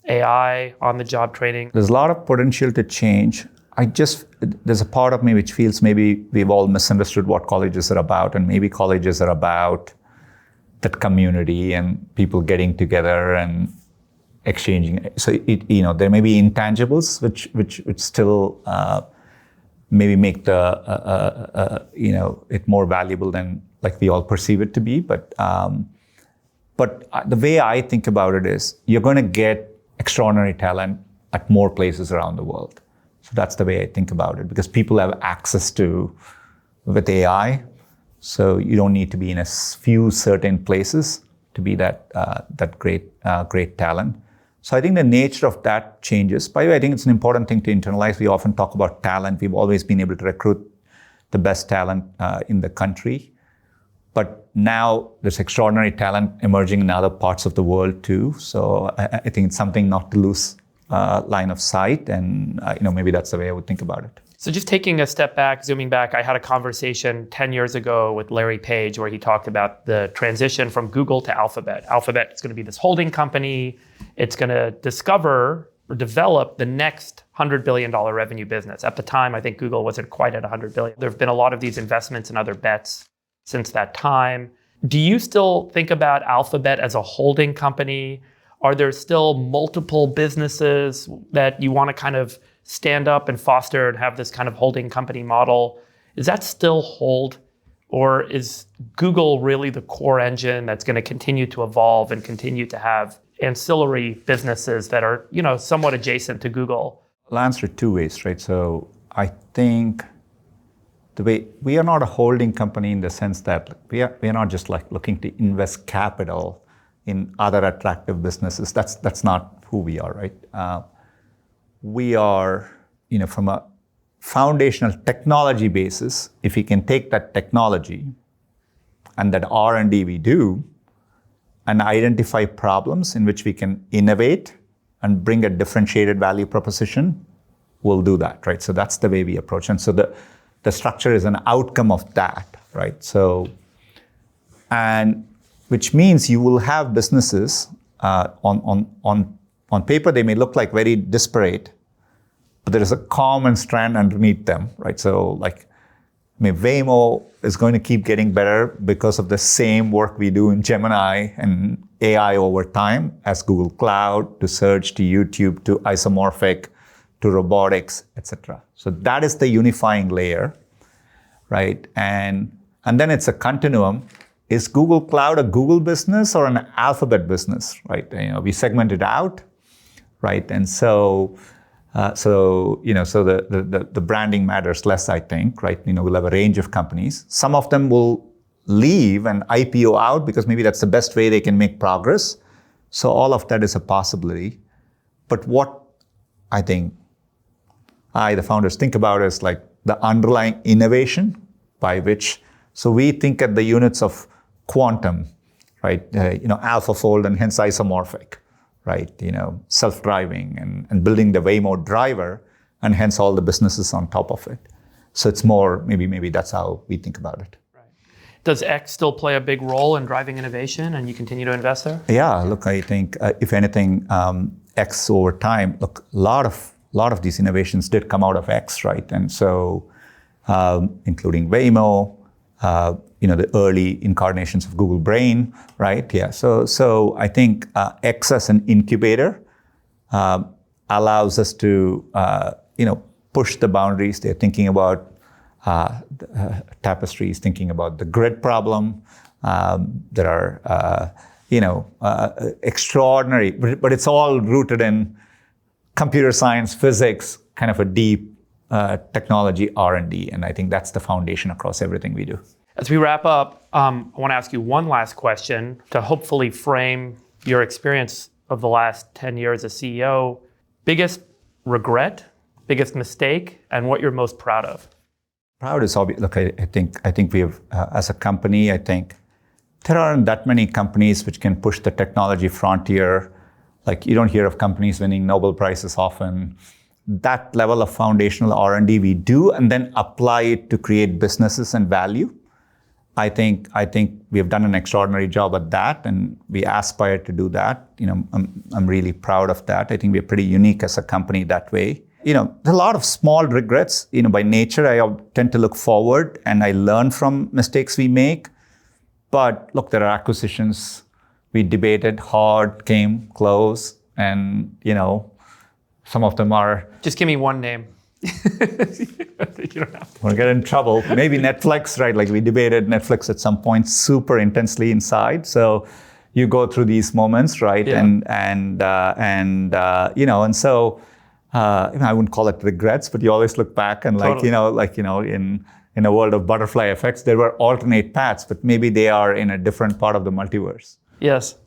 AI, on-the-job training? There's a lot of potential to change. There's a part of me which feels maybe we've all misunderstood what colleges are about, and maybe colleges are about that community and people getting together and exchanging. So there may be intangibles which still maybe make the it more valuable than like we all perceive it to be. But the way I think about it is you're going to get extraordinary talent at more places around the world. So that's the way I think about it, because people have access to with AI. So you don't need to be in a few certain places to be that great talent. So I think the nature of that changes. By the way, I think it's an important thing to internalize. We often talk about talent. We've always been able to recruit the best talent in the country. But now there's extraordinary talent emerging in other parts of the world too. So I think it's something not to lose line of sight. And maybe that's the way I would think about it. So just taking a step back, zooming back, I had a conversation 10 years ago with Larry Page where he talked about the transition from Google to Alphabet. Alphabet is going to be this holding company. It's going to discover or develop the next $100 billion revenue business. At the time, I think Google wasn't quite at $100 billion. There have been a lot of these investments and other bets since that time. Do you still think about Alphabet as a holding company? Are there still multiple businesses that you want to kind of stand up and foster and have this kind of holding company model? Is that still hold? Or is Google really the core engine that's going to continue to evolve and continue to have ancillary businesses that are, somewhat adjacent to Google? I'll answer it two ways, right? So I think the way we are not a holding company in the sense that we are not just like looking to invest capital in other attractive businesses. That's not who we are, right? We are, from a foundational technology basis, if we can take that technology and that R&D we do and identify problems in which we can innovate and bring a differentiated value proposition, we'll do that, right? So that's the way we approach. And so the structure is an outcome of that, right? So, and which means you will have businesses on paper, they may look like very disparate, but there is a common strand underneath them, right? So Waymo is going to keep getting better because of the same work we do in Gemini and AI over time, as Google Cloud, to search, to YouTube, to isomorphic, to robotics, etc. So that is the unifying layer, right? And then it's a continuum. Is Google Cloud a Google business or an Alphabet business, right? We segment it out, right? And so the branding matters less, I think, right? We'll have a range of companies. Some of them will leave and IPO out because maybe that's the best way they can make progress. So all of that is a possibility. But what I think the founders think about is like the underlying innovation by which, so we think at the units of quantum, right? AlphaFold and hence isomorphic, right? Self-driving and building the Waymo driver and hence all the businesses on top of it. So it's more, maybe that's how we think about it. Right. Does X still play a big role in driving innovation and you continue to invest there? Yeah, look, I think if anything, X over time, look, a lot of these innovations did come out of X, right? And so including Waymo, the early incarnations of Google Brain, right? Yeah. So I think X as an incubator allows us to, push the boundaries. They're thinking about Tapestry is thinking about the grid problem. There are, extraordinary, but it's all rooted in computer science, physics, kind of a deep technology R&D. And I think that's the foundation across everything we do. As we wrap up, I want to ask you one last question to hopefully frame your experience of the last 10 years as CEO. Biggest regret, biggest mistake, and what you're most proud of? Proud is obvious. Look, I think we have, as a company, I think there aren't that many companies which can push the technology frontier. Like, you don't hear of companies winning Nobel Prizes often. That level of foundational R&D we do, and then apply it to create businesses and value. I think we have done an extraordinary job at that, and we aspire to do that. I'm really proud of that. I think we're pretty unique as a company that way. There are a lot of small regrets. By nature, I tend to look forward and I learn from mistakes we make. But look, there are acquisitions we debated hard, came close, and some of them are. Just give me one name. You don't have to. We'll get in trouble. Maybe Netflix, right? Like, we debated Netflix at some point super intensely inside. So you go through these moments, right? Yeah. And so I wouldn't call it regrets, but you always look back and Totally. In a world of butterfly effects, there were alternate paths, but maybe they are in a different part of the multiverse. Yes.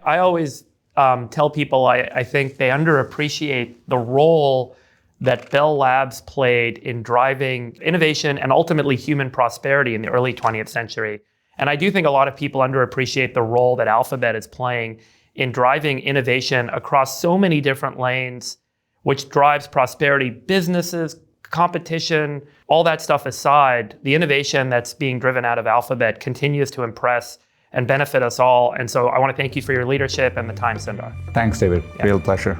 I always tell people I think they underappreciate the role that Bell Labs played in driving innovation and ultimately human prosperity in the early 20th century. And I do think a lot of people underappreciate the role that Alphabet is playing in driving innovation across so many different lanes, which drives prosperity, businesses, competition, all that stuff aside. The innovation that's being driven out of Alphabet continues to impress and benefit us all. And so I want to thank you for your leadership and the time, Sundar. Thanks, David. Real pleasure.